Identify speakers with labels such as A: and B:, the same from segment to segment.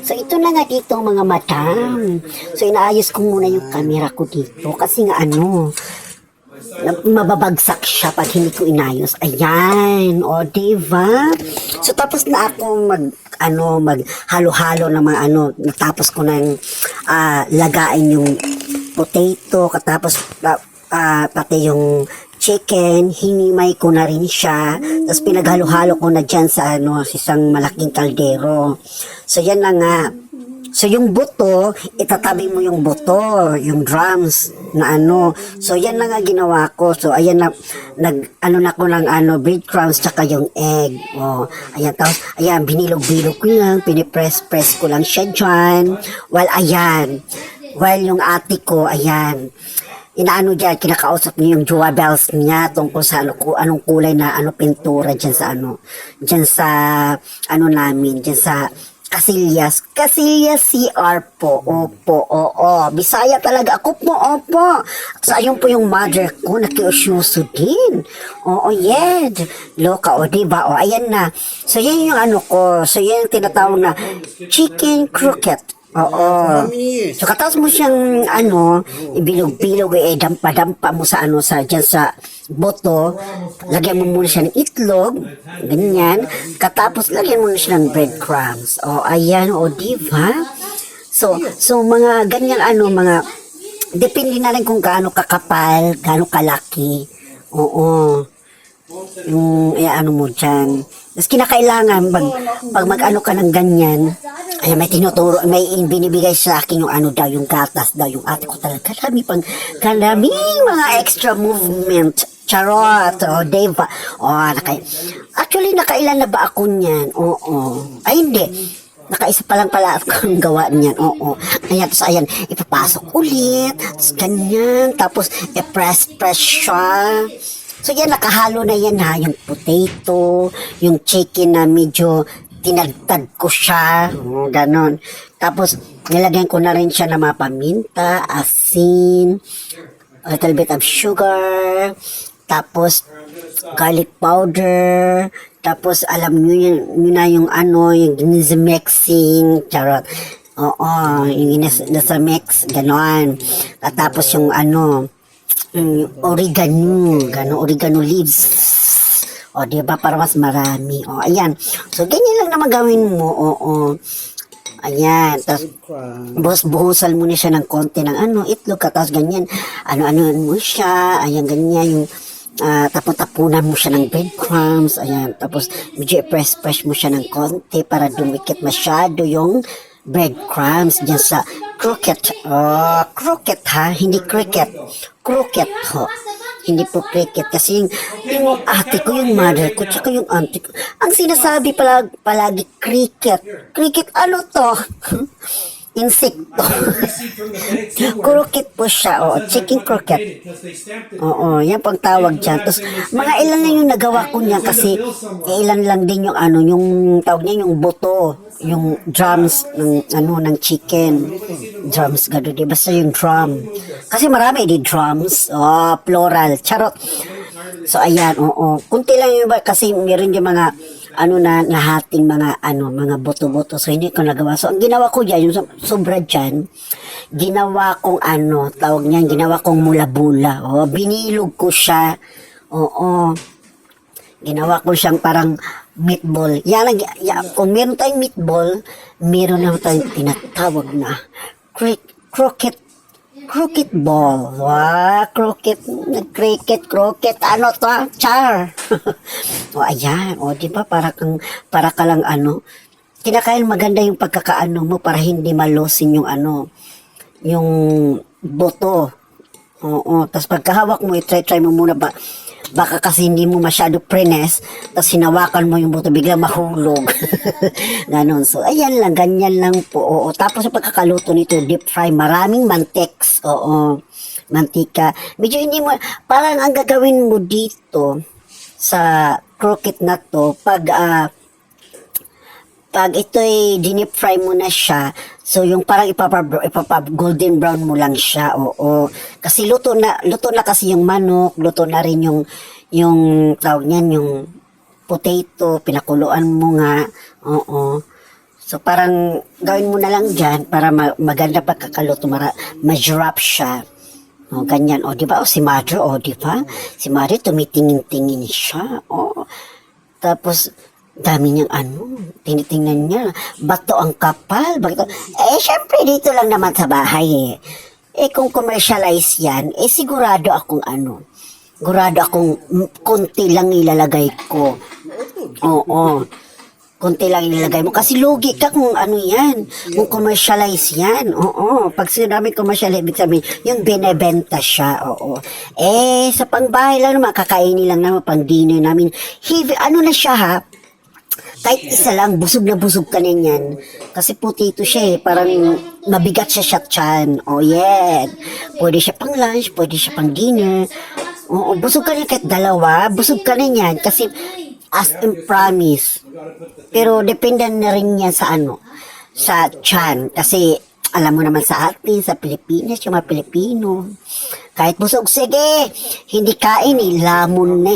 A: So ito na nga dito mga madam. So inaayos ko muna yung camera ko dito kasi nga mababagsak siya pag hindi ko inayos. Ayan, o diba? So tapos na ako maghalo-halo ng mga natapos ko nang lagain yung potato, katapos pati yung chicken, hinimay ko na rin siya. Tapos pinaghalo-halo ko na dyan sa isang malaking kaldero. So yan na nga. So yung buto, itatabi mo yung buto, yung drums na So yan na nga ginawa ko. So ayan na, na ko ng breadcrumbs tsaka yung egg. Oh, ayan, tapos ayan, binilog-bilog ko lang, pinipress-press ko lang siya dyan. While yung ate ko, ayan, dyan, kinakausap niya yung jewels niya tungkol sa anong kulay na pintura dyan sa namin, dyan sa Casillas CR po. Opo, oo. Bisaya talaga ako po, opo. So, ayun po yung mother ko, nakiusyuso din. Oo, yes. Loka, o, diba? O, ayan na. So, yan yung ko. So, yan yung tinatawag na chicken croquette. Oo. So, katapos mo siyang, ibilog-bilog, dampa-dampa mo sa dyan sa boto, lagyan mo muna siya ng itlog, ganyan, katapos lagyan mo na siya ng breadcrumbs. O, ayan, o, diba? So, mga ganyan, depende na rin kung gaano kakapal, gaano kalaki. Oo. Yung, mo dyan. Tapos kinakailangan, pag ka ng ganyan, ay may tinuturo, may binibigay sa akin yung daw, yung gatas daw, yung ate ko talaga, kalami mga extra movement, charot, o, diba? O, actually, nakailan na ba ako niyan? Oo. Ay, hindi. Nakaisa pa lang pala akong gawa niyan, oo. Ayan, tapos ayan, ipapasok ulit, tapos ganyan, tapos i-press siya. So yan, nakahalo na yan ha, yung potato, yung chicken na medyo tinagtad ko siya, ganon. Tapos, nilagyan ko na rin siya ng mga paminta, asin, a little bit of sugar, tapos garlic powder, tapos alam nyo na yung yung ginizimexing, charot. Oo, yung ginizimix, ganon. At tapos yung oregano leaves. O, diba? Para mas marami. O, ayan. So, ganyan lang naman gawin mo. Oo. Ayan. Tapos, buhusan mo na siya ng konti ng itlog. Tapos, ganyan. Mo siya. Ayan, ganyan. Yung, tapunan mo siya ng breadcrumbs. Ayan. Tapos, medyo i-press mo siya ng konti para dumikit masyado yung breadcrumbs dyan sa croquette. Oh, croquette ha. Hindi cricket. Croquette ho. Hindi po cricket kasi yung ate ko, yung mother ko, tsaka yung auntie ko, ang sinasabi palagi cricket. Cricket, ano to? Insekto. Croquette po siya, chicken croquette. Oo, yan pang tawag dyan. Tapos, mga ilan lang yung nagawa ko niyan kasi ilan lang din yung yung tawag niya, yung buto, yung drums ng chicken. Drums, gado, di basta yung drum. Kasi marami di drums, plural, charot. So, ayan, oo. Kunti lang yung kasi meron yung mga nahating mga buto-buto. So, hindi ko nagawa. So, ang ginawa ko dyan, yung sobra dyan, ginawa kong tawag niyan, ginawa kong mula-bula. Binilog ko siya. Oo. Ginawa ko siyang parang meatball. Kung meron tayong meatball, meron naman tayong tinatawag na croquette ball. Wow, croquette, ano to? Char. O, ayan. O, di ba? Para ka lang kinakain maganda yung pagkakaano mo para hindi malosin yung yung boto. Oo. Tapos pagkahawak mo, i-try mo muna baka kasi hindi mo masyado prenes, tapos hinawakan mo yung buto, biglang mahulog. Ganon. So, ayan lang, ganyan lang po. Oo. Tapos yung pagkakaluto nito, deep fry, maraming mantex. Oo. Mantika. Medyo hindi mo, parang ang gagawin mo dito sa croquette na to, pag ito'y dinip fry mo na siya, so yung parang golden brown mo lang siya, oo. Kasi luto na kasi yung manok, luto na rin yung tawag niyan, yung potato, pinakuluan mo nga, oo. So So parang gawin mo na lang dyan para maganda pagkakaluto, ma-drop siya. O, ganyan. O, di ba? O, si Mother, o, di ba? Si Mother, tumitingin-tingin siya. O, tapos, dami niyang tinitingnan niya. Bato ang kapal. Bakit? Syempre, dito lang naman sa bahay kung commercialize yan, sigurado akong konti lang ilalagay ko. Oo. Konti lang ilalagay mo. Kasi lugi ka kung yan. Kung commercialize yan. Oo. Pag sinabi commercialize, ibig sabihin, yung binebenta siya. Oo. Sa pangbahay lang naman, kakainin lang naman, pang dinner namin. Na siya ha? Kahit isa lang, busog na busog ka na yan. Kasi potato siya parang mabigat siya tiyan. Oh yeah. Pwede siya pang lunch, pwede siya pang dinner. Oo, busog ka na kahit dalawa, busog ka na yan. Kasi as in promise. Pero depende na rin yan sa sa tiyan. Kasi alam mo naman sa atin, sa Pilipinas, yung mga Pilipino, kahit busog, sige, hindi kain lamon na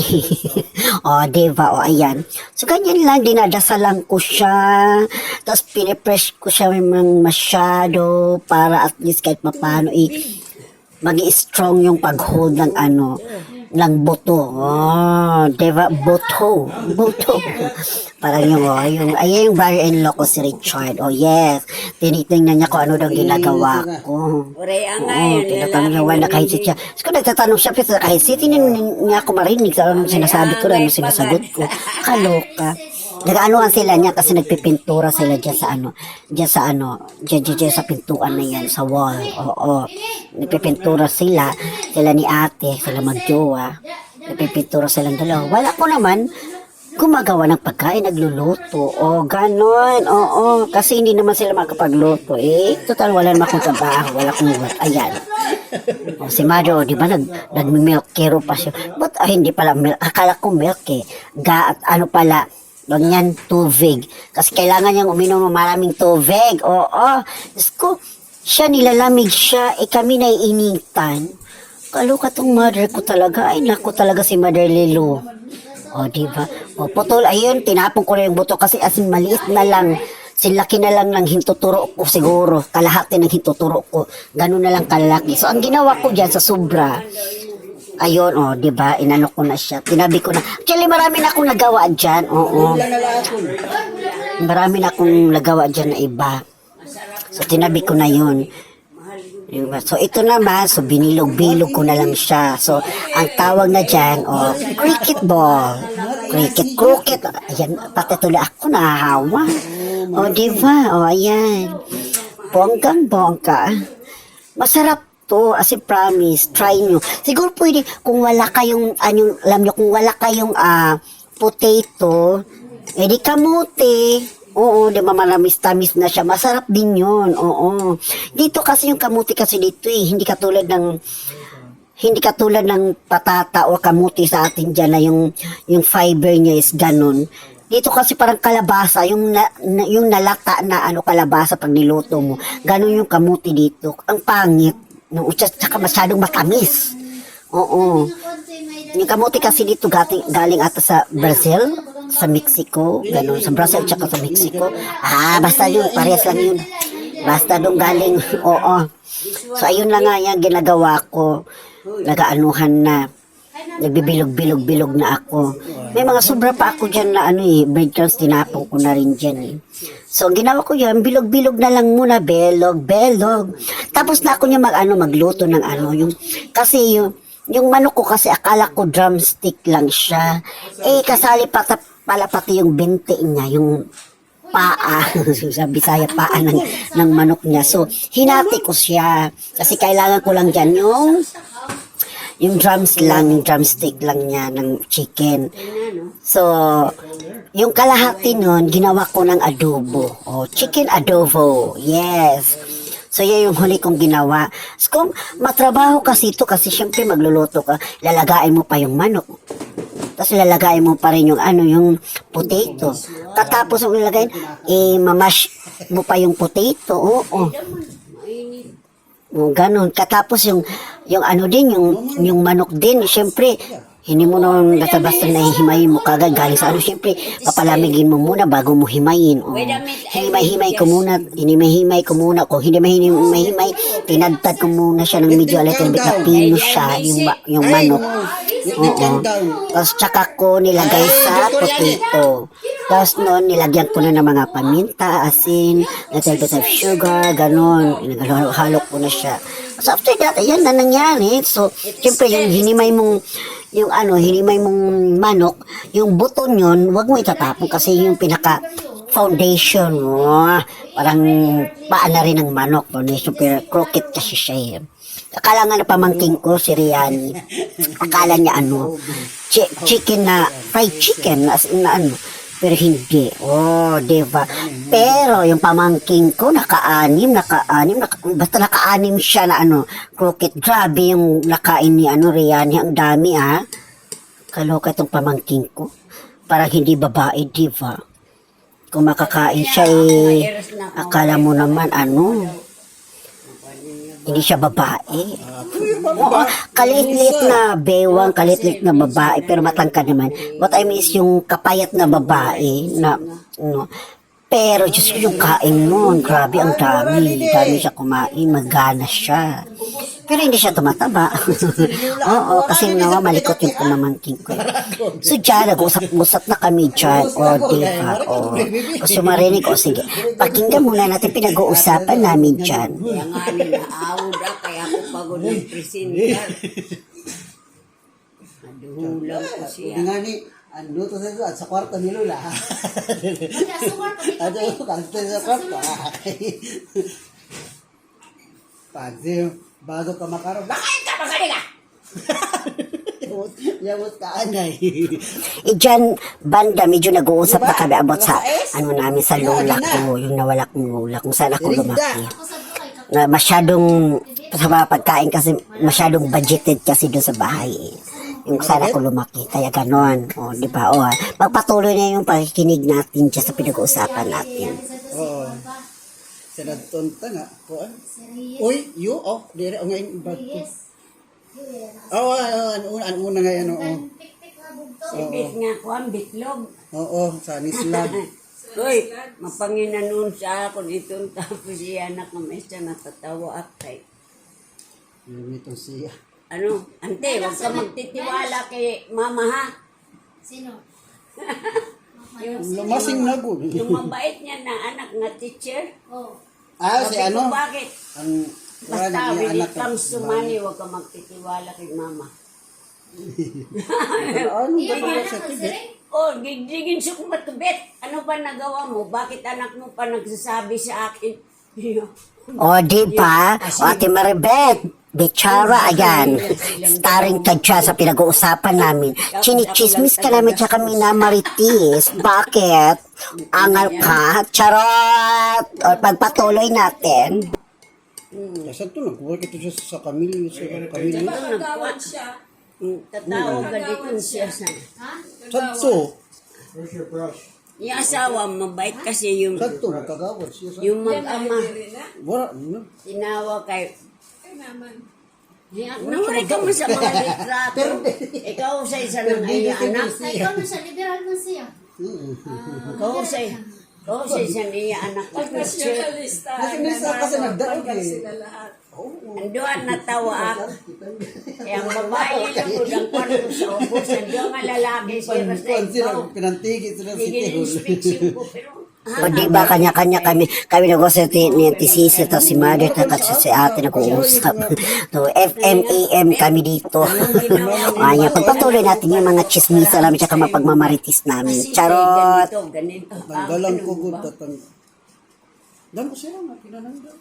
A: O, diba? O, ayan. So, ganyan lang, dinadasalan ko siya. Tapos, pinipress ko siya masyado para at least kahit mapano, mag-i-strong yung pag-hold ng ng buto. Oh, diba? Buto. Parang yung brother-in-law ko si Richard. Oh, yes. Tinitingnan niya kung ano daw ginagawa ko. Tinatanong niya, wala nakahisit siya. So, kung nagtatanong siya, pero nakahisit, hindi niya ako marinig sa anong sinasabi ko, ano sinasagot ko. Kaloka. Nag-anuhan sila niya kasi nagpipintura sila dyan sa pintuan na yan, sa wall. Oo. Nagpipintura sila ni ate, sila magjowa. Nagpipintura silang dalawa. Wala ko naman gumagawa ng pagkain, nagluluto. O, ganon. Oo. Kasi hindi naman sila makapagluto. Total, wala naman akong trabaho. Wala akong work. Ayan. O, si Mado, di ba, nag-milk kero pa siya. But, hindi pala milk. Akala ko milk pala, ganyan, tubig. Kasi kailangan niyang uminom ng maraming tubig. Oo. Diyos ko, siya nilalamig siya, kami naiinitan. Kaluka tong mother ko talaga. Ay, naku talaga si Mother Lilo. O, diba? O, putol, ayun, tinapon ko na yung buto kasi asin maliit na lang. Silaki na lang ng hintuturo ko siguro. Kalahati ng hintuturo ko. Ganun na lang kalaki. So, ang ginawa ko dyan sa sobra, ayun, diba? Inano ko na siya. Tinabi ko na. Actually, marami na akong nagawa dyan. Oo. Marami na akong nagawa dyan na iba. So, tinabi ko na yun. So, ito naman, so, binilog-bilog ko na lang siya. So, ang tawag na dyan, cricket ball. Croquet. Ayan, pati tuloy ako nahahawa. Diba? Ayan. Bonggang-bongga. Masarap to, as in promise, try nyo. Siguro pwede, kung wala kayong, alam nyo, kung wala kayong potato, di kamote. Oo, di ba malamis-tamis na siya. Masarap din yun. Oo. Dito kasi yung kamote kasi dito hindi katulad ng patata o kamote sa atin dyan na yung fiber niya is ganun. Dito kasi parang kalabasa, yung nalata na kalabasa pag niluto mo. Ganun yung kamote dito. Ang pangit. No, tsaka masyadong matamis. Oo. Yung kamote kasi dito galing ata sa Brazil, sa Mexico, ganun. Sa Brazil tsaka sa Mexico. Basta yun, parehas lang yun. Basta doon galing, oo. So, ayun lang nga yan, ginagawa ko. Nagaanuhan na. Nagbibilog-bilog-bilog na ako. May mga sobra pa ako dyan na breadcrumbs, tinapong ko na rin dyan So, ginawa ko yan, bilog-bilog na lang muna, belog. Tapos na ako niya magluto ng kasi yung manok ko kasi akala ko drumstick lang siya. Kasali pala pati yung binti niya, yung paa, sa Bisaya, paa ng manok niya. So, hinati ko siya. Kasi kailangan ko lang dyan yung drumstick lang niya ng chicken. So, yung kalahati nun, ginawa ko ng adobo. Chicken adobo. Yes. So, yan yung huli kong ginawa. So, kung matrabaho kasi ito, kasi syempre magluluto ka, lalagain mo pa yung manok. Tapos lalagain mo pa rin yung potato. Katapos yung lalagain, mamash mo pa yung potato. Oo. Ganun. Katapos yung manok din, syempre, Hindi mo naman basta-basta na himayin mo kagad galing sa ano. Siyempre, papalamigin mo muna bago mo himayin. O, hinimay-himay ko muna. Hinimay-himay ko muna. Kung hindi mahimay-himay, tinadtad ko muna siya ng medyo a little bit na pino siya, yung manok. Oo. Tapos tsaka ko nilagay sa potato. Tapos noon, nilagyan ko na ng mga paminta, asin, little bit of sugar, ganon. Halo ko na siya. So after that, ayan na nangyari. So, siyempre, yung hinimay mong manok, yung buto yun, wag mo itatapon kasi yung pinaka foundation mo, parang paan na rin ng manok, no? Super crooked kasi siya. Akala nga na pamangking ko, si Riani, akala niya chicken na, fried chicken, na pero hindi. Oh, diba? Pero yung pamangking ko, basta naka-anim siya na crooked. Grabe yung nakain ni Riani, ang dami Kaloka itong pamangking ko. Parang hindi babae, diba? Kung makakain siya akala mo naman hindi siya babae. Oo, kalit-lit na bewang, kalit-lit na babae, pero matangkad naman. What I mean is yung kapayat na babae na, pero just yung kain nun, grabe ang dami siya kumain, magana siya. Pero hindi siya tumataba. Oo, kasi malikot yung pamangking ko. So dyan, nag-usap-usap na kami dyan. Diba? Kasi marinig ko, sige, pakinggan muna natin pinag-uusapan namin dyan.
B: Kaya nga naaawod kaya ako pagod ng presenter. Naduhulang ko siya.
C: Nga ni, to sa kwarto ni Lola. Sa kwarto. Pagsi, bago ka makaroon, nakain ka magaling Yamot ka anay.
A: Dyan, banda, medyo nag-uusap na kami about sa, namin sa lola ko, yung nawala kong lola, kung saan ako lumaki. Na masyadong, sa mga pagkain kasi, masyadong budgeted kasi doon sa bahay yung saan ako lumaki, kaya ganon. Di ba? Magpatuloy na yung pakikinig natin dyan sa pinag-uusapan natin.
C: Oo. Sinadtunta nga. Uy, dire, ngayon, bag ko. Ang una ngayon,
B: Sibit nga ko ang bitlog.
C: sa Nislag.
B: Uy, mapanginanon siya ako itong tapos siya anak ng isa natatawa at kay.
C: Yun itong siya.
B: Ante, huwag ka magtitiwala kay mama ha.
D: Sino?
C: Lumasing na po.
B: Yung mabait niya na anak na teacher.
D: Oh.
C: Si
B: Sabi ko, bakit?
C: niya
B: Basta when
C: anak
B: it comes to money, huwag ka magtitiwala kay mama.
D: Iyan mo anak mo sir?
B: Gigigin siya kung matubit. Ano ba nagawa mo? Bakit anak mo pa nagsasabi sa akin?
A: Di ba? Ate Maribeth, Bichara, ayan. Starring ka dyan sa pinag-uusapan namin. Chinichismis ka namin siya kami na Maritis. Bakit? Angal ka? Charot! Pagpatuloy natin.
C: Saan to? Nag-work ito siya sa Camille.
B: Nagkawat siya. Tatawag ka dito siya sa...
C: Saan to?
B: Yung asawa, mabait kasi yung...
C: Saan to? Nagkagawad siya.
B: Yung mag-ama.
C: Wala.
B: Tinawag kay... Nawala ka mo sa mga litrato. Ikaw sa isa ng iya anak.
D: Ikaw na siya, liberal mo siya.
B: Ikaw sa isa ng iya anak.
C: Kasi nagdaog
B: Andoan natawa ako. Kaya ang babae lang po ang kwarto sa ubos. Andoan nga lalaki siya.
C: Pinantigit sila si
B: Sige
C: Tihol.
B: inspection ko. Pero
A: Di ba, kanya-kanya kami nag-usap ni Auntie Sisi, tapos si Mother, tapos si ate nag-uusap. So, FMAM kami dito. Ayan, pagpatuloy natin yung mga chismisa namin, tsaka mapagmamaritis namin. Charot!
B: ganito.
C: Nanggalang ko good tatang. Damo sila na pinananggal.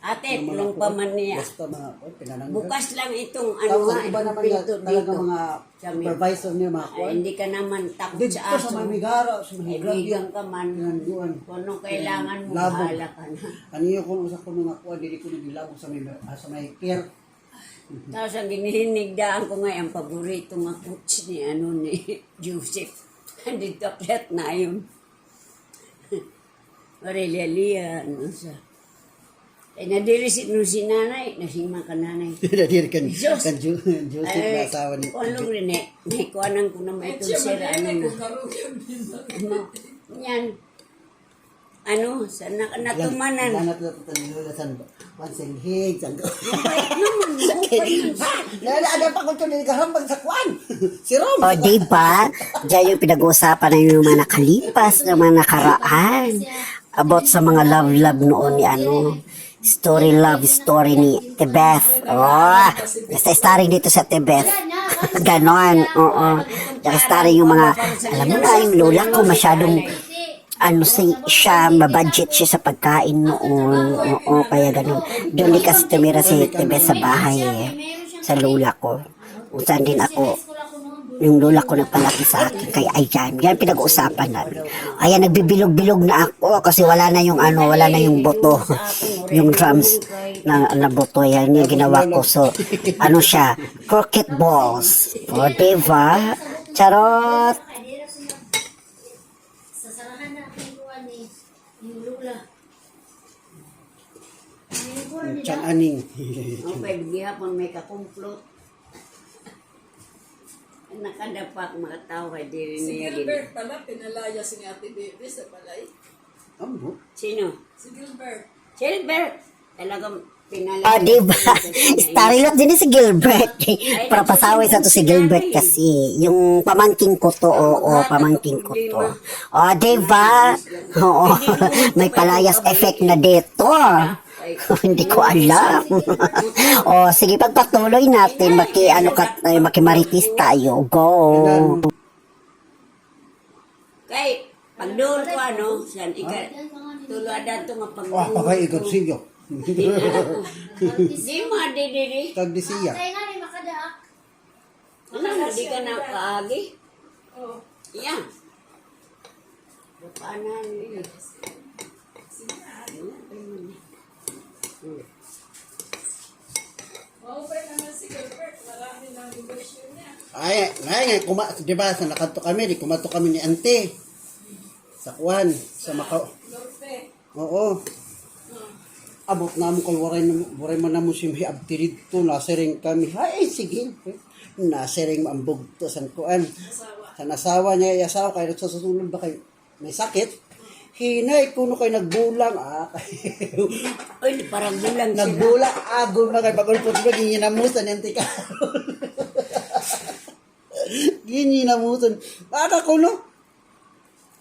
B: Ate, tulong pa man niya.
C: Basta mga pinananggal.
B: Bukas lang itong
C: Tapos iba naman yung
B: pinto
C: talaga
B: dito.
C: mga supervisor niya mga
B: Ay,
C: kuwan.
B: hindi ka naman takot
C: Dito
B: sa
C: sa
B: aso.
C: mga migara, sa mga
B: Kaibigan ka man.
C: Pinanduan.
B: Kung anong kailangan mo,
C: Labog.
B: bahala ka na.
C: Kaniyo ko sa ko mga kuwan, dili ko nilabog sa may care.
B: Tapos ang ginihinigdaan ko ngayon, ang paborito nga coach ni Joseph. Dito akyat na yun. Aurelia, siya. Ay nadiri si nanay, nasima ka nanay.
C: Nadir kan
B: Diyos.
C: kan Joseph na asawa ni.
B: Kulong rin eh. Naikuanan ko na may itong sira. Yan. Ano, sa natumanan.
C: Nanat na tanilo san pansing hig san.
B: Mabait naman.
C: Nala ada pa ko ni gahambag sa kwan. Si Rom.
A: O, diba? Diyan yung pinag-uusapan ng mga nakalipas, ng mga nakaraan. About sa mga love-love noon ni ano. Love story ni Tebeth. Oh, starring dito sa Tebeth. Ganon, oo. Starring yung mga, alam mo na, yung lola ko masyadong, siya, mabudget siya sa pagkain noon. Oo, kaya ganon. Doon di kasi tumira si Tebeth sa bahay eh. Sa lola ko. Saan din ako, yung lola ko nagpalaki sa akin. Kaya ayan, yan pinag-uusapan namin. Ayan, nagbibilog-bilog na ako kasi wala na yung wala na yung boto. Yung drums na boto, yan yung ginawa ko. So, siya, croquet balls. O, diba? Charot!
D: Sasarahan na ang kuwan ni yung lula.
C: Chan aning.
B: Ang pagbihapon may kakumplot. Nakadapak mga tao kay diri
E: Si
B: niya
E: Gilbert pala, pinalaya si Ate Davis sa balay.
C: Amo.
B: Sino?
E: Si Gilbert.
B: Gilbert. Talagang pinalaya.
A: O, diba? Starlot din si Gilbert. Para pasaway sa to si Gilbert kasi. Yung pamangking ko to, oo, pamangking ko to. O, diba? Oo, may palayas effect na dito. Hindi ko alam. O, sige, pagpatuloy natin, makimaritis tayo. Go.
B: Kay, pag doon ko san tulada to nga pag
C: Wah, pagay ikot siyo.
B: Di mo diri.
C: Tag di siya.
D: Kaya nga ni makadaak.
B: Ano, di ka na kaagi? Iya. Paano ni?
E: Maupay naman si Gilbert. Marami ng negosyo niya.
C: Ay, di ba, sa nakanto kami, di kumato kami ni Ante. Sa Kwan, sa Macau.
E: Norte.
C: Oo. Abot na mo kay waray man na mo si abtirid to, nasiring kami. Ay, sige. Nasiring ang bugto sa Kuan. Sa nasawa niya, asawa, kaya nagsasunod ba kayo, may sakit. Hinay, kuno kay nagbulang.
B: Uy, parang bulang sila.
C: Nagbulang, agol na kay pagulpot ba, gininamusan yung tika. Gininamusan. Para ko, no?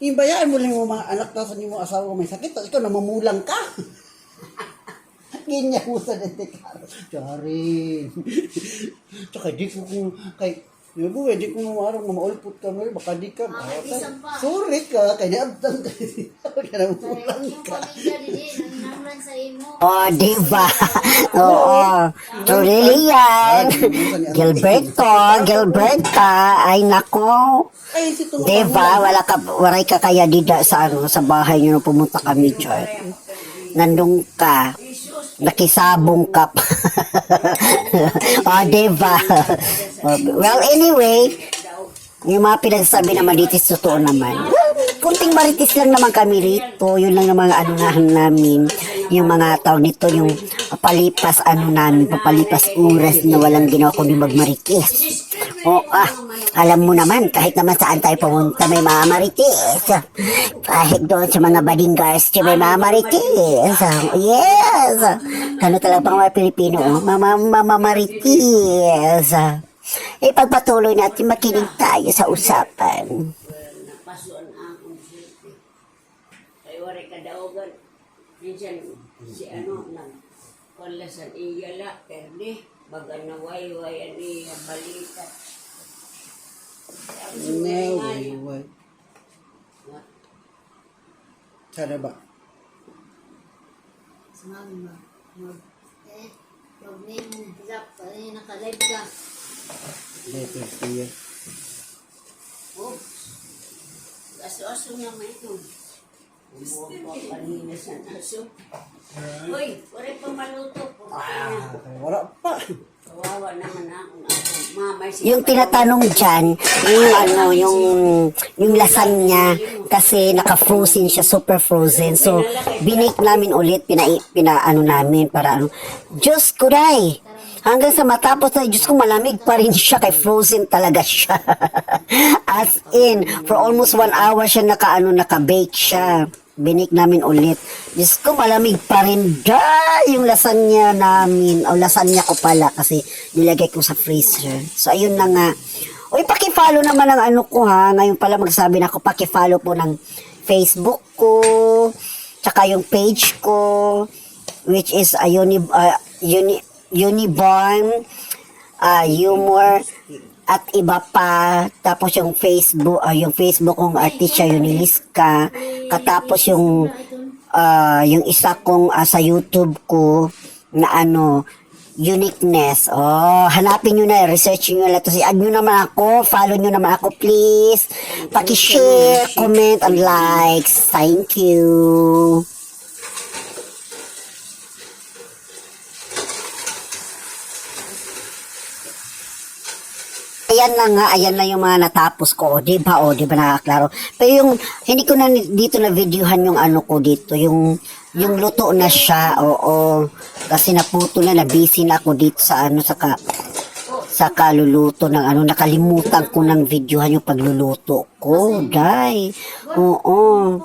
C: Imbayaan mo lang yung mga anak na sa mo asawa ko may sakit, tapos ikaw namumulang ka. Ginyamusan yung tika. Charing. Tsaka di ko kung, di ko mamarang maulpot ka mo, baka di ka. Sorry ka, kaya abdang ka. Kaya namulang
D: Yung
C: ka.
D: pamilya dili nanglan sa imo.
A: O, diba? Oo. Truly yan. Gilberta. Ay, nako.
C: Ay, si Tungo.
A: Diba? Waray ka kaya dida sa sa bahay niyo nung pumunta kami, Char. Nandun ka. Nakisabong ka pa. O, diba? Well, anyway, yung mga pinagsasabi naman dito, totoo naman. Kunting maritis lang naman kami rito. Yun lang naman namin. Yung mga tao nito, yung papalipas oras na walang ginawa kundi magmaritis. O, alam mo naman, kahit naman saan tayo pumunta, may mga maritis. Kahit doon sa mga badingars, may mga maritis. Yes! Kano talaga pang mga Pilipino, mamamaritis. Ipagpatuloy natin, makinig tayo sa usapan.
B: Napasuan akong siyempre. Kaya waray kadaogan. Minsan, si konlasan iyala, perde. Baga na wayway, balita.
C: No, sana ba?
D: Sumami ba? Huwag na yung hizap. Naka-live ka.
C: Better siya.
B: Oh, aso-aso naman ito. Umuha pa kanina sa aso. Uy, waray pa maluto.
C: Wala pa.
B: Kawawa naman ako. Mama,
A: Yung tinatanong dyan, yung ano, yung lasagna, kasi naka-frozen siya, super frozen. So, binik namin ulit, ano namin, para ano. Diyos ko, day! Hanggang sa matapos na, Diyos ko, malamig pa rin siya, kay frozen talaga siya. As in, for almost 1 hour siya naka-bake siya. Binik namin ulit. Diyos ko, malamig pa rin yung lasagna namin. O, lasagna ko pala kasi nilagay ko sa freezer. So, ayun na nga. Uy, pakifollow naman ang ano ko ha. Ngayon pala magsabi na ako, pakifollow po ng Facebook ko. Tsaka yung page ko. Which is Uniborn Humor at iba pa. Tapos yung Facebook kong Artistia Yuniliska. Katapos yung isa kong sa YouTube ko na ano, Uniqueness. Oh, hanapin nyo na, research nyo na to. Add nyo naman ako, follow nyo naman ako, please. Paki-share, comment, and likes. Thank you. Ayan na yung mga natapos ko, di ba nakaklaro. Pero yung, hindi ko na dito na videohan yung ano ko dito, yung luto na siya, oo. Kasi naputo na busy na ako dito sa ano, sa kaluluto ng ano, nakalimutan ko ng videohan yung pagluluto ko, day. Oo.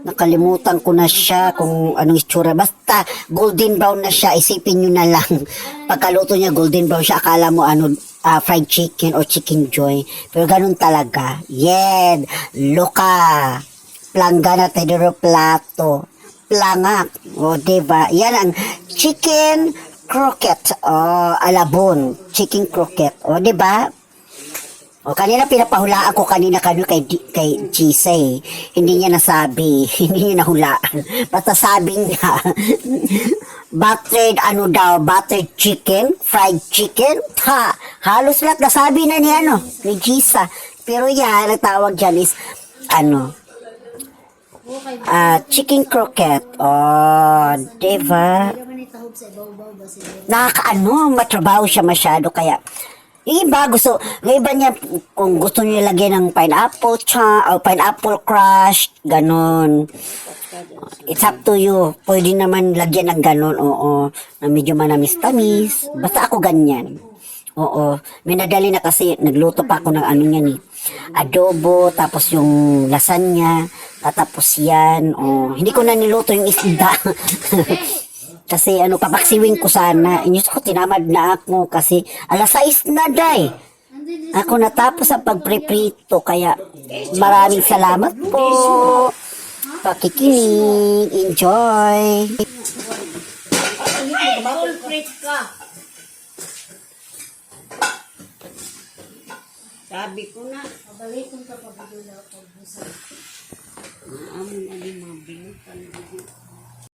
A: Nakalimutan ko na siya kung anong itsura. Basta, golden brown na siya. Isipin nyo na lang. Pagkaluto niya, golden brown siya. Akala mo ano, fried chicken or chicken joy. Pero ganun talaga. Yan. Loka. Planga na tayo plato. Plangak. O, diba? Yan ang chicken croquette. O, alabon. Chicken croquette. O, diba? O, kanina pinapahulaan ko kay Gisa eh. Hindi niya nasabi. Hindi niya nahulaan. Basta sabi niya, buttered chicken, fried chicken. Ha, halos lahat nasabi na ni Gisa. Pero yan, ang tawag dyan is, chicken croquette. Oh, diba? Matrabaho siya masyado, kaya, yung iba niya, kung gusto niya lagyan ng pineapple o pineapple crush, ganon. It's up to you. Pwede naman lagyan ng ganon, oo. Na medyo manamis-tamis. Basta ako ganyan. Oo. Minadali na kasi, nagluto pa ako ng ano niyan eh. Adobo, tapos yung lasagna, tapos yan. Oh. Hindi ko na niluto yung isda. Kasi papaksiwin ko sana. Inyos ko, tinamad na ako kasi alas 6 na, day. Ako natapos ang pagpreprito, kaya maraming salamat po. Pakikinig. Enjoy.
B: full plate ka. Sabi ko na.
D: Pabalikin ka pabigula pag-usap.
B: Amo na yung mga binutan.